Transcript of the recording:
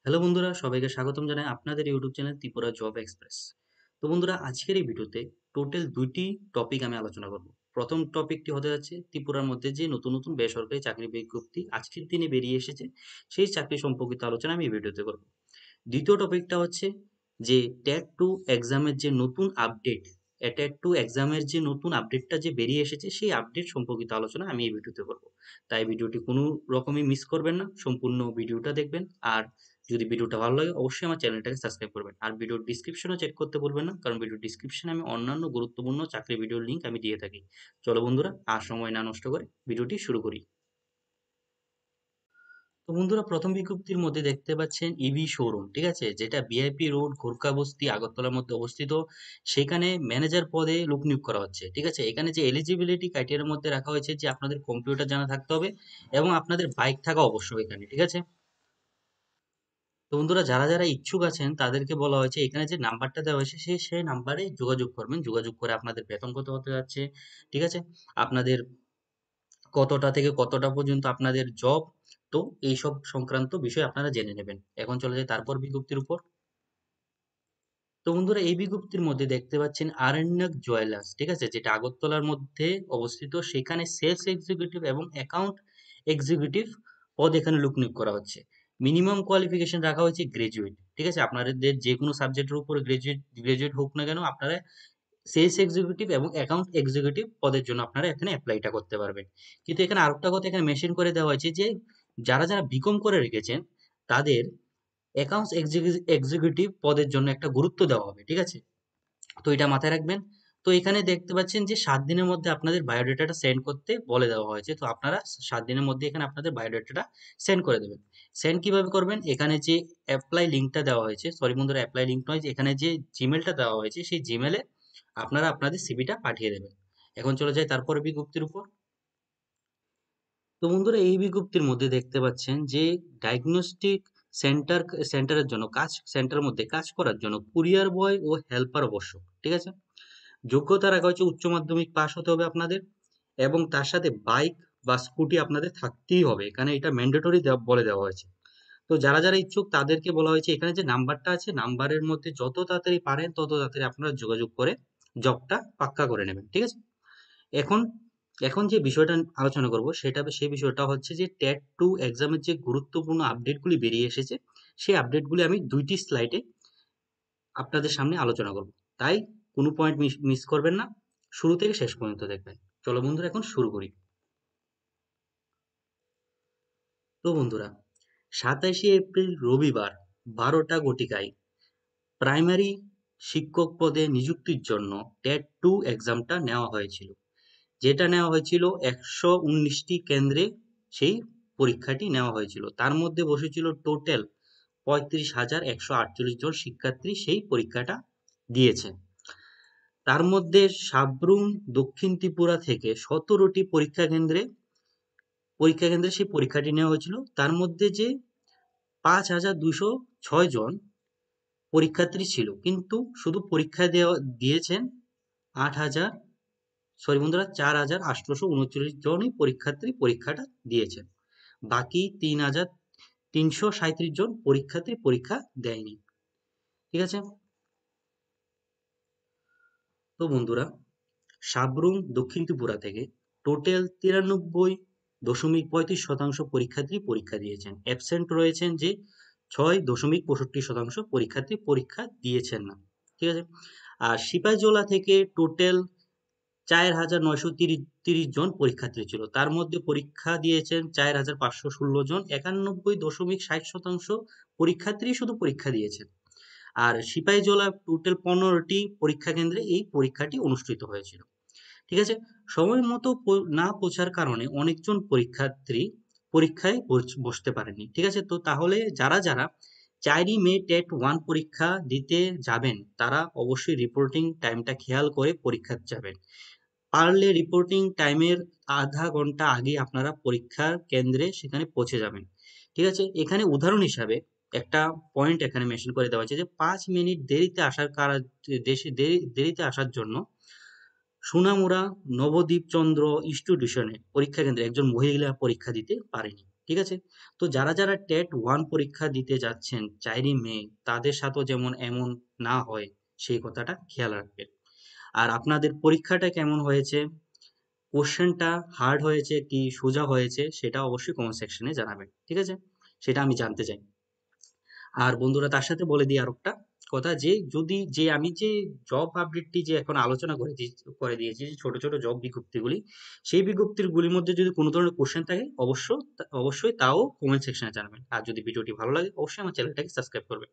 Hello বন্ধুরা, সবাইকে স্বাগতম জানাই আপনাদের YouTube channel Tripura job express. তো বন্ধুরা, আজকের এই ভিডিওতে টোটাল ২ টি টপিক আমি আলোচনা করব। প্রথম টপিকটি হতে যাচ্ছে ত্রিপুরার মধ্যে যে নতুন, নতুন বেসরকারি চাকরির বিজ্ঞপ্তি আজকের দিনে বেরিয়ে এসেছে, সেই চাকরি সম্পর্কিত আলোচনা আমি এই ভিডিওতে করব। দ্বিতীয় টপিকটা হচ্ছে যে ট্যাট 2 এক্সামের যে নতুন আপডেট, ট্যাট 2 এক্সামের যে নতুন আপডেটটা যে বেরিয়ে এসেছে, সেই আপডেট সম্পর্কিত আলোচনা আমি এই ভিডিওতে করব। তাই ভিডিওটি কোনো রকমই মিস করবেন না, সম্পূর্ণ ভিডিওটা দেখবেন। আর যদি ভিডিওটা ভালো লাগে অবশ্যই আমার চ্যানেলটাকে সাবস্ক্রাইব করবেন। আর ভিডিওর ডেসক্রিপশনও চেক করতে ভুলবেন না, কারণ ভিডিওর ডেসক্রিপশনে আমি অন্যান্য গুরুত্বপূর্ণ চাকরি ভিডিওর লিঙ্ক আমি দিয়ে থাকি। চলো বন্ধুরা, আর সময় না নষ্ট করে ভিডিওটি শুরু করি। তো বন্ধুরা, প্রথম বিজ্ঞপ্তির মধ্যে দেখতে পাচ্ছেন ইভি শোরুম, ঠিক আছে, যেটা ভিআইপি রোড, ঘোরকা বস্তি, আগরতলার মধ্যে অবস্থিত। সেখানে ম্যানেজার পদে লোক নিয়োগ করা হচ্ছে, ঠিক আছে। এখানে যে এলিজিবিলিটি ক্রাইটেরিয়ার মধ্যে রাখা হয়েছে যে আপনাদের কম্পিউটার জানা থাকতে হবে এবং আপনাদের বাইক থাকা অবশ্যই এখানে, ঠিক আছে। তো বন্ধুরা, যারা যারা ইচ্ছুক আছেন তাদেরকে বলা হয়েছে এখানে যে নাম্বারটা দেওয়া হয়েছে সেই নাম্বারে যোগাযোগ করবেন। যোগাযোগ করে আপনাদের বেতন কত হতে যাচ্ছে, ঠিক আছে, আপনাদের কতটা থেকে কতটা পর্যন্ত আপনাদের জব, তো এইসব সংক্রান্ত বিষয় আপনারা জেনে নেবেন। এখন চলে যায় তারপর বিজ্ঞপ্তির উপর। তো বন্ধুরা, এই বিজ্ঞপ্তির মধ্যে দেখতে পাচ্ছেন আরণ্যক জুয়েলার্স, ঠিক আছে, যেটা আগরতলার মধ্যে অবস্থিত। সেখানে সেলস এক্সিকিউটিভ এবং অ্যাকাউন্ট এক্সিকিউটিভ পদ এখানে লোক নিয়োগ করা হচ্ছে। মিনিমাম কোয়ালিফিকেশন রাখা হয়েছে গ্রাজুয়েট, ঠিক আছে। আপনাদের যে কোনো সাবজেক্টের উপর গ্রাজুয়েট গ্রাজুয়েট হোক না কেন, আপনারা সেলস এক্সিকিউটিভ এবং অ্যাকাউন্ট এক্সিকিউটিভ পদের জন্য আপনারা এখানে অ্যাপ্লাইটা করতে পারবেন। কিন্তু এখানে আরেকটা কথা এখানে মেনশন করে দেওয়া হয়েছে যে যারা যারা বিকম করে রেখেছেন তাদের অ্যাকাউন্টস এক্সিকিউটিভ পদের জন্য একটা গুরুত্ব দেওয়া হবে, ঠিক আছে। তো এটা মাথায় রাখবেন। তো এখানে দেখতে পাচ্ছেন যে ৭ দিনের মধ্যে আপনাদের বায়োডাটাটা সেন্ড করতে বলে দেওয়া হয়েছে। তো আপনারা ৭ দিনের মধ্যে এখানে আপনাদের বায়োডাটাটা সেন্ড করে দেবেন। সেন্ড কিভাবে করবেন? এখানে যে অ্যাপ্লাই লিঙ্কটা দেওয়া হয়েছে, সরি বন্ধুরা, অ্যাপ্লাই লিঙ্ক নয়, এখানে যে জিমেলটা দেওয়া হয়েছে সেই জিমেলে আপনারা আপনাদের সিভিটা পাঠিয়ে দেবেন। এখন চলে যাই তারপরে বিজ্ঞপ্তির উপর। তো বন্ধুরা, এই বিজ্ঞপ্তির মধ্যে দেখতে পাচ্ছেন যে ডায়াগনস্টিক সেন্টার সেন্টারের জন্য কাজ, সেন্টারের মধ্যে কাজ করার জন্য কুরিয়ার বয় ও হেল্পার আবশ্যক, ঠিক আছে। যোগ্যতা রাখা হচ্ছে উচ্চ মাধ্যমিক পাস হতে হবে আপনাদের, এবং তার সাথে বাইক বা স্কুটি আপনাদের থাকতেই হবে, এখানে এটা ম্যান্ডেটরি বলে দেওয়া হয়েছে। তো যারা যারা ইচ্ছুক তাদেরকে বলা হয়েছে এখানে যে নাম্বারটা আছে, নাম্বারের মধ্যে যত তাড়াতাড়ি পারেন তত তাড়াতাড়ি আপনারা যোগাযোগ করে জবটা পাক্কা করে নেবেন, ঠিক আছে। এখন এখন যে বিষয়টা আলোচনা করব সেই বিষয়টা হচ্ছে যে ট্যাট 2 এক্সামের যে গুরুত্বপূর্ণ আপডেটগুলি বেরিয়ে এসেছে, সেই আপডেটগুলি আমি ২টি স্লাইডে আপনাদের সামনে আলোচনা করব। তাই কোনো পয়েন্ট মিস করবেন না, শুরু থেকে শেষ পর্যন্ত দেখবেন। চলো বন্ধুরা, এখন শুরু করি। তো বন্ধুরা, ২৭শে এপ্রিল রবিবার ১২টা ঘটিকায় প্রাইমারি শিক্ষক পদে নিযুক্তির জন্য ট্যাট 2 এক্সামটা নেওয়া হয়েছিল। যেটা নেওয়া হয়েছিল ১১৯টি কেন্দ্রে, সেই পরীক্ষাটি নেওয়া হয়েছিল। তার মধ্যে বসেছিল টোটাল ৩৫,১৪৮ জন শিক্ষার্থী সেই পরীক্ষাটা দিয়েছে। তার মধ্যে সাব্রুম দক্ষিণ ত্রিপুরা থেকে ১৭টি পরীক্ষা কেন্দ্রে সেই পরীক্ষাটি নেওয়া হয়েছিল। তার মধ্যে যে ৫,২০৬ জন পরীক্ষার্থী ছিল, কিন্তু শুধু পরীক্ষা দিয়েছেন ৮,০০০, সরি বন্ধুরা, ৪,৮৩৯ জনই পরীক্ষার্থী পরীক্ষাটা দিয়েছেন। বাকি ৩,৩৩৭ জন পরীক্ষার্থী পরীক্ষা দেয়নি, ঠিক আছে। তো বন্ধুরা, সাব্রুম দক্ষিণ ত্রিপুরা থেকে টোটাল ৯৩.৩৫% পরীক্ষার্থী পরীক্ষা দিয়েছেন। অ্যাবসেন্ট রয়েছেন যে ৬.৬৫% পরীক্ষার্থী পরীক্ষা দিয়েছেন না, ঠিক আছে। আর সিপাহীজলা থেকে টোটাল ৪,৯৩০ জন পরীক্ষার্থী ছিল। তার মধ্যে পরীক্ষা দিয়েছেন ৪,৫১৬ জন, ৯১.৬০% পরীক্ষার্থী শুধু পরীক্ষা দিয়েছেন। আর সিপাহীজলা টোটাল ১৫টি পরীক্ষা কেন্দ্রে এই পরীক্ষাটি অনুষ্ঠিত হয়েছিল, ঠিক আছে। সময় মতো না পৌঁছার কারণে অনেকজন পরীক্ষার্থী পরীক্ষায় বসতে পারেনি, ঠিক আছে। তো তাহলে যারা যারা ৪ই মে টেট 1 পরীক্ষা দিতে যাবেন তারা অবশ্যই রিপোর্টিং টাইমটা খেয়াল করে পরীক্ষা যাবেন। পারলে রিপোর্টিং টাইমের আধা ঘন্টা আগে আপনারা পরীক্ষার কেন্দ্রে সেখানে পৌঁছে যাবেন, ঠিক আছে। এখানে উদাহরণ হিসাবে একটা পয়েন্ট এখানে মেনশন করে দেওয়া হয়েছে যে ৫ মিনিট দেরিতে আসার দেরিতে আসার জন্য সুনামুরা নবদ্বীপ চন্দ্র ইনস্টিটিউশনে পরীক্ষা কেন্দ্রে একজন মহিলা পরীক্ষা দিতে পারেনি। ঠিক আছে? তো যারা যারা টেট ওয়ান পরীক্ষা দিতে যাচ্ছেন 4ই মে, তাদের সাথেও যেমন এমন না হয় সেই কথাটা খেয়াল রাখবেন। আর আপনাদের পরীক্ষাটা কেমন হয়েছে, কোশ্চেনটা হার্ড হয়েছে কি সোজা হয়েছে, সেটা অবশ্যই কমেন্ট সেকশনে জানাবেন, ঠিক আছে? সেটা আমি জানতে চাই। আর বন্ধুরা, তার সাথে বলে দিই আরেকটা কথা, যে যদি যে আমি যে জব আপডেটটি যে এখন আলোচনা করে দিয়েছি, যে ছোট ছোট জব বিজ্ঞপ্তিগুলি, সেই বিজ্ঞপ্তিগুলির মধ্যে যদি কোনো ধরনের কোশ্চেন থাকে অবশ্যই তাও কমেন্ট সেকশনে জানাবেন। আর যদি ভিডিওটি ভালো লাগে অবশ্যই আমার চ্যানেলটাকে সাবস্ক্রাইব করবেন।